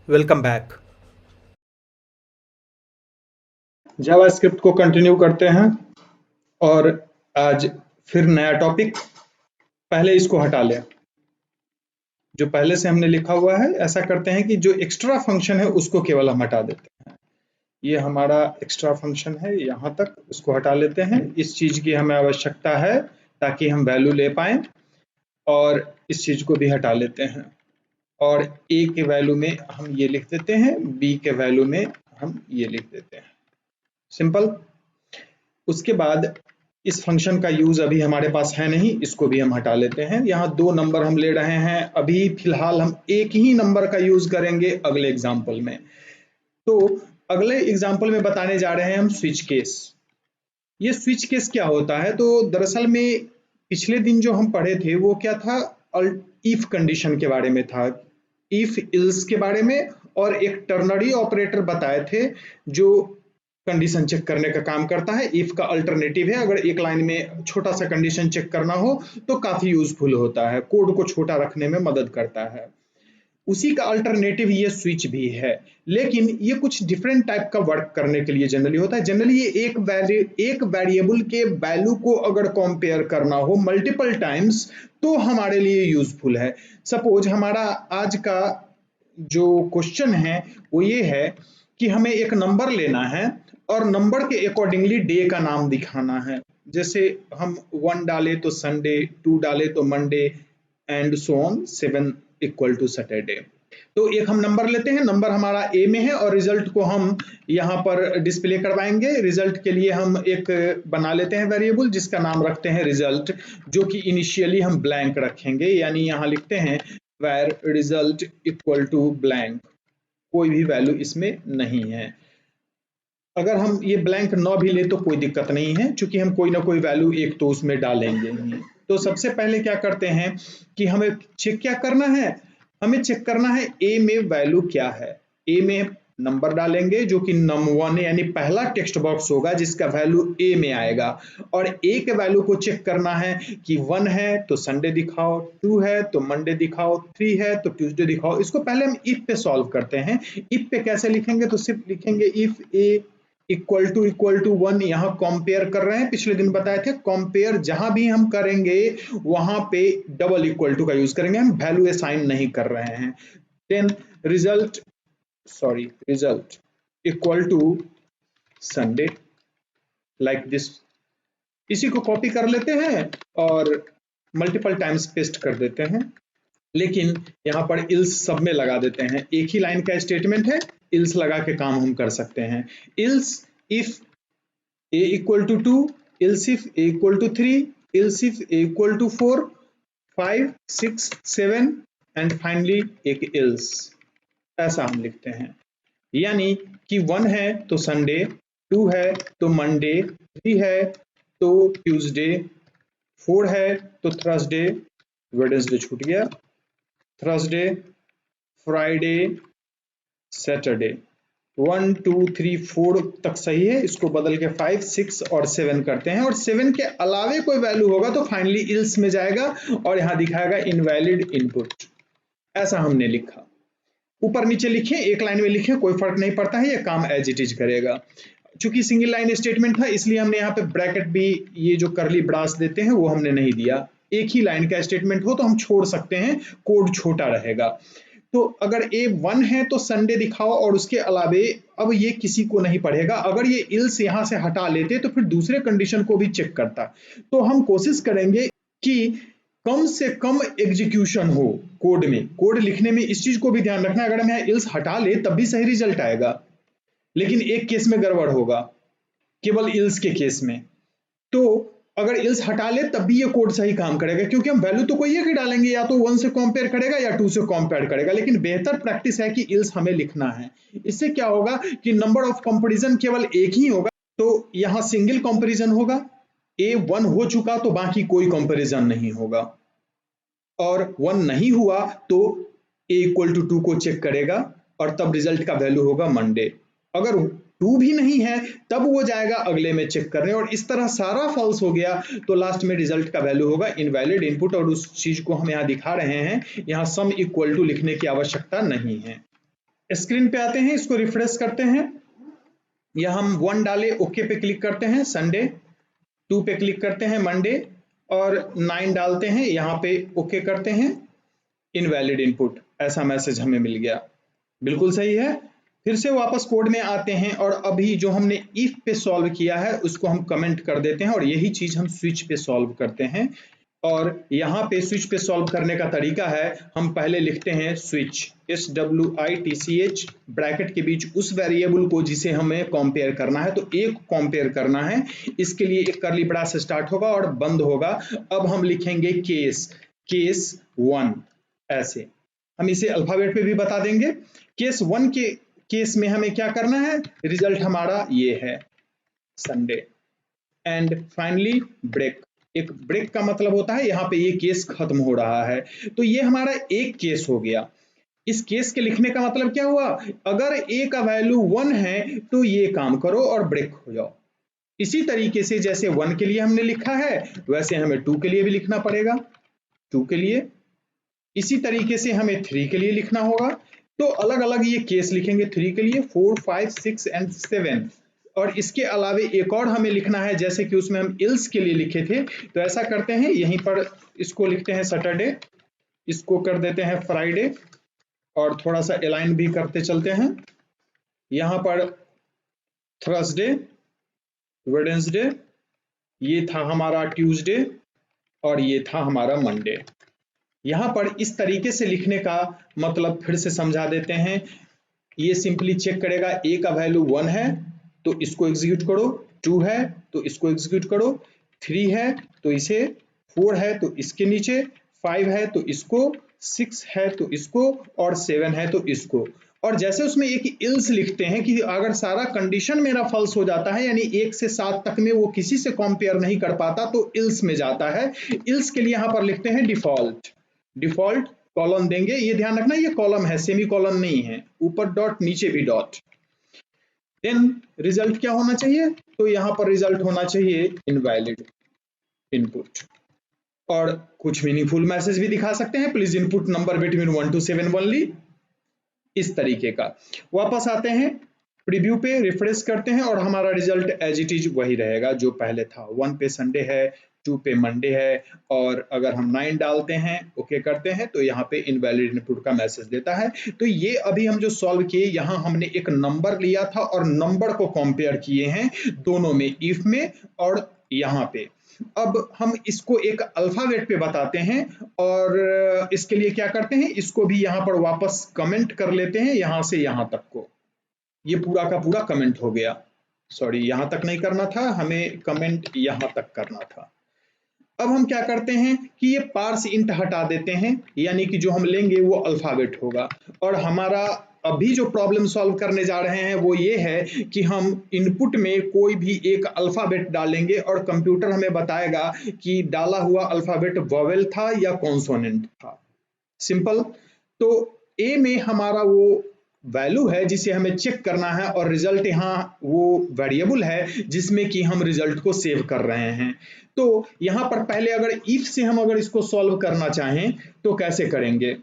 Welcome back. JavaScript को continue करते हैं और आज फिर नया टॉपिक। पहले इसको हटा लें, जो पहले से हमने लिखा हुआ है। ऐसा करते हैं कि जो एक्स्ट्रा फंक्शन है उसको केवल हम हटा देते हैं। ये हमारा एक्स्ट्रा फंक्शन है, यहाँ तक उसको हटा लेते हैं। इस चीज की हमें आवश्यकता है ताकि हम वैल्यू ले पाए, और इस चीज को भी हटा लेते हैं। और ए के वैल्यू में हम ये लिख देते हैं, बी के वैल्यू में हम ये लिख देते हैं। सिंपल। उसके बाद इस फंक्शन का यूज अभी हमारे पास है नहीं, इसको भी हम हटा लेते हैं। यहाँ दो नंबर हम ले रहे हैं, अभी फिलहाल हम एक ही नंबर का यूज करेंगे अगले एग्जाम्पल में। तो अगले एग्जाम्पल में बताने जा रहे हैं हम स्विच केस। ये स्विच केस क्या होता है? तो दरअसल में पिछले दिन जो हम पढ़े थे वो क्या था, इफ कंडीशन के बारे में था, इफ इल्स के बारे में, और एक टर्नरी ऑपरेटर बताए थे जो कंडीशन चेक करने का काम करता है। इफ का अल्टरनेटिव है, अगर एक लाइन में छोटा सा कंडीशन चेक करना हो तो काफी यूजफुल होता है, कोड को छोटा रखने में मदद करता है। उसी का अल्टरनेटिव ये स्विच भी है, लेकिन ये कुछ डिफरेंट टाइप का वर्क करने के लिए जनरली होता है। जनरली ये एक वेरिएबल के वैल्यू को अगर कंपेयर करना हो मल्टीपल टाइम्स तो हमारे लिए यूजफुल है। सपोज हमारा आज का जो क्वेश्चन है वो ये है कि हमें एक नंबर लेना है और नंबर के अकॉर्डिंगली डे का नाम दिखाना है। जैसे हम 1 डाले तो संडे, 2 डाले तो Monday, and so on, 7 equal to Saturday. तो एक हम नंबर लेते हैं, नंबर हमारा ए में है और रिजल्ट को हम यहाँ पर डिस्प्ले करवाएंगे। रिजल्ट के लिए हम एक बना लेते हैं वेरिएबल जिसका नाम रखते हैं रिजल्ट, जो कि इनिशियली हम ब्लैंक रखेंगे। यानी यहाँ लिखते हैं where result equal to blank, कोई भी वैल्यू इसमें नहीं है। अगर हम ये ब्लैंक न भी ले तो कोई दिक्कत नहीं है, क्योंकि हम कोई ना कोई वैल्यू एक तो उसमें डालेंगे ही। तो सबसे पहले क्या करते हैं कि हमें चेक क्या करना है, हमें चेक करना है ए में वैल्यू क्या है। ए में नंबर डालेंगे जो कि num1 यानी पहला टेक्स्ट बॉक्स होगा जिसका वैल्यू ए में आएगा। और ए के वैल्यू को चेक करना है कि 1 है तो संडे दिखाओ, 2 है तो मंडे दिखाओ, 3 है तो ट्यूसडे दिखाओ। इसको पहले हम इफ पे सॉल्व करते हैं। इफ पे कैसे लिखेंगे? तो सिर्फ लिखेंगे इफ ए इक्वल टू 1। यहाँ कंपेयर कर रहे हैं, पिछले दिन बताए थे कंपेयर जहां भी हम करेंगे वहां पे डबल इक्वल टू का यूज करेंगे, हम वैल्यू असाइन नहीं कर रहे हैं। Then result equal to Sunday, like this. इसी को कॉपी कर लेते हैं और मल्टीपल टाइम्स पेस्ट कर देते हैं, लेकिन यहाँ पर इल्स सब में लगा देते हैं। एक ही लाइन का स्टेटमेंट है, इल्स लगा के काम हम कर सकते हैं। Ills if a equal to 2, else if a equal to 3, else if a equal to 4, 5, 6, 7 and finally एक else। ऐसा हम लिखते हैं। यानी कि 1 है तो संडे, 2 है तो मंडे, 3 है तो ट्यूसडे, 4 है तो थर्सडे, वेडनेसडे छूट गया, थर्सडे, फ्राइडे, सैटरडे। 1 2 3 4 तक सही है। इसको बदल के 5 6 और 7 करते हैं, और 7 के अलावे कोई वैल्यू होगा तो फाइनली इल्स में जाएगा और यहां दिखाएगा इनवैलिड इनपुट। ऐसा हमने लिखा। ऊपर नीचे लिखे, एक लाइन में लिखे, कोई फर्क नहीं पड़ता है, ये काम एज इट इज करेगा। चूंकि सिंगल लाइन स्टेटमेंट था इसलिए हमने यहाँ पे ब्रैकेट भी, ये जो करली ब्रास देते हैं वो हमने नहीं दिया। एक ही लाइन का स्टेटमेंट हो तो हम छोड़ सकते हैं, कोड छोटा रहेगा। तो अगर ए 1 है तो संडे दिखाओ, और उसके अलावे अब ये किसी को नहीं पढ़ेगा। अगर ये इल्स यहां से हटा लेते तो फिर दूसरे कंडीशन को भी चेक करता। तो हम कोशिश करेंगे कि कम से कम एग्जीक्यूशन हो कोड में। कोड लिखने में इस चीज को भी ध्यान रखना, अगर हम यहाँ इल्स हटा ले तब भी सही रिजल्ट आएगा, लेकिन एक केस में गड़बड़ होगा, केवल इल्स के केस में। तो अगर इल्स हटा ले तब भी ये कोड सही काम करेगा, क्योंकि हम वैल्यू तो कोई एक ही डालेंगे, या तो 1 से कंपेयर करेगा या 2 से कंपेयर करेगा। लेकिन बेहतर प्रैक्टिस है कि इल्स हमें लिखना है। इससे क्या होगा कि नंबर ऑफ कंपैरिजन केवल एक ही होगा, तो यहां सिंगल कंपैरिजन होगा। ए 1 हो चुका तो बाकी कोई कंपैरिजन नहीं होगा, और 1 नहीं हुआ तो ए इक्वल टू 2 को चेक करेगा और तब रिजल्ट का वैल्यू होगा मंडे। अगर 2 भी नहीं है तब वो जाएगा अगले में चेक करने, और इस तरह सारा फॉल्स हो गया तो लास्ट में रिजल्ट का वैल्यू होगा इनवैलिड इनपुट। और उस चीज को हम यहाँ दिखा रहे हैं, यहाँ सम इक्वल टू लिखने की आवश्यकता नहीं है। स्क्रीन पे आते हैं, इसको रिफ्रेश करते हैं, यहाँ हम 1 डाले, ओके पे क्लिक करते हैं, संडे, 2 पे क्लिक करते हैं, मंडे, और 9 डालते हैं, यहाँ पे ओके करते हैं, इनवैलिड इनपुट, ऐसा मैसेज हमें मिल गया। बिल्कुल सही है। फिर से वापस कोड में आते हैं और अभी जो हमने इफ पे सॉल्व किया है उसको हम कमेंट कर देते हैं और यही चीज हम स्विच पे सॉल्व करते हैं। और यहाँ पे स्विच पे सॉल्व करने का तरीका है, हम पहले लिखते हैं स्विच, SWITCH, ब्रैकेट के बीच उस वेरिएबल को जिसे हमें कंपेयर करना है, तो एक कंपेयर करना है, इसके लिए एक कर्ली ब्रैकेट स्टार्ट होगा और बंद होगा। अब हम लिखेंगे केस 1, ऐसे हम इसे अल्फाबेट पे भी बता देंगे। केस 1 के केस में हमें क्या करना है, रिजल्ट हमारा ये है, संडे। एंड फाइनली ब्रेक, एक ब्रेक का मतलब होता है यहाँ पे ये केस खत्म हो रहा है। तो ये हमारा एक केस हो गया। इस केस के लिखने का मतलब क्या हुआ, अगर a का वैल्यू 1 है तो ये काम करो और ब्रेक हो जाओ। इसी तरीके से जैसे 1 के लिए हमने लिखा है वैसे हमें 2 के लिए भी लिखना पड़ेगा, 2 के लिए, इसी तरीके से हमें 3 के लिए लिखना होगा। तो अलग अलग ये केस लिखेंगे, 3 के लिए, 4, 5, 6 एंड 7। और इसके अलावे एक और हमें लिखना है, जैसे कि उसमें हम इल्स के लिए लिखे थे, तो ऐसा करते हैं, यहीं पर इसको लिखते हैं सैटरडे, इसको कर देते हैं फ्राइडे, और थोड़ा सा अलाइन भी करते चलते हैं। यहाँ पर थर्सडे, वेडनेसडे, ये था हमारा ट्यूसडे, और ये था हमारा मंडे। यहाँ पर इस तरीके से लिखने का मतलब फिर से समझा देते हैं। ये सिंपली चेक करेगा, a का वैल्यू 1 है तो इसको एग्जीक्यूट करो, 2 है तो इसको एग्जीक्यूट करो, 3 है तो इसे, 4 है तो इसके नीचे, 5 है तो इसको, 6 है तो इसको, और 7 है तो इसको। और जैसे उसमें एक इल्स लिखते हैं कि अगर सारा कंडीशन मेरा फॉल्स हो जाता है, यानी 1 से 7 तक में वो किसी से कंपेयर नहीं कर पाता, तो इल्स में जाता है। इल्स के लिए यहाँ पर लिखते हैं डिफॉल्ट कॉलम देंगे, ये ध्यान रखना ये कॉलम है, सेमी कॉलम नहीं है, ऊपर डॉट नीचे भी डॉट। देन रिजल्ट क्या होना चाहिए, तो यहां पर रिजल्ट होना चाहिए इनवैलिड इनपुट। और कुछ मीनिंगफुल मैसेज भी दिखा सकते हैं, please input number between 1 to 7 only, इस तरीके का। वापस आते हैं प्रीव्यू पे, रिफ्रेश करते हैं और हमारा रिजल्ट एज इट इज वही रहेगा जो पहले था। 1 पे संडे है, 2 पे मंडे है, और अगर हम 9 डालते हैं, ओके करते हैं, तो यहाँ पे इनवैलिड इनपुट का मैसेज देता है। तो ये अभी हम जो सॉल्व किए, यहाँ हमने एक नंबर लिया था और नंबर को कंपेयर किए हैं दोनों में, इफ में और यहाँ पे। अब हम इसको एक अल्फाबेट पे बताते हैं और इसके लिए क्या करते हैं, इसको भी यहाँ पर वापस कमेंट कर लेते हैं, यहाँ से यहाँ तक को, ये पूरा का पूरा कमेंट हो गया। सॉरी, यहां तक नहीं करना था, हमें कमेंट यहां तक करना था। अब हम क्या करते हैं कि ये पार्स इंट हटा देते हैं, यानी कि जो हम लेंगे वो अल्फाबेट होगा। और हमारा अभी जो प्रॉब्लम सॉल्व करने जा रहे हैं वो ये है कि हम इनपुट में कोई भी एक अल्फाबेट डालेंगे और कंप्यूटर हमें बताएगा कि डाला हुआ अल्फाबेट वोवेल था या कॉन्सोनेंट था। सिंपल। तो ए में हमारा वो वैल्यू है जिसे हमें चेक करना है, और रिजल्ट यहाँ वो वेरिएबल है जिसमें कि हम रिजल्ट को सेव कर रहे हैं। तो यहाँ पर पहले अगर इफ से हम अगर इसको सॉल्व करना चाहें तो कैसे करेंगे,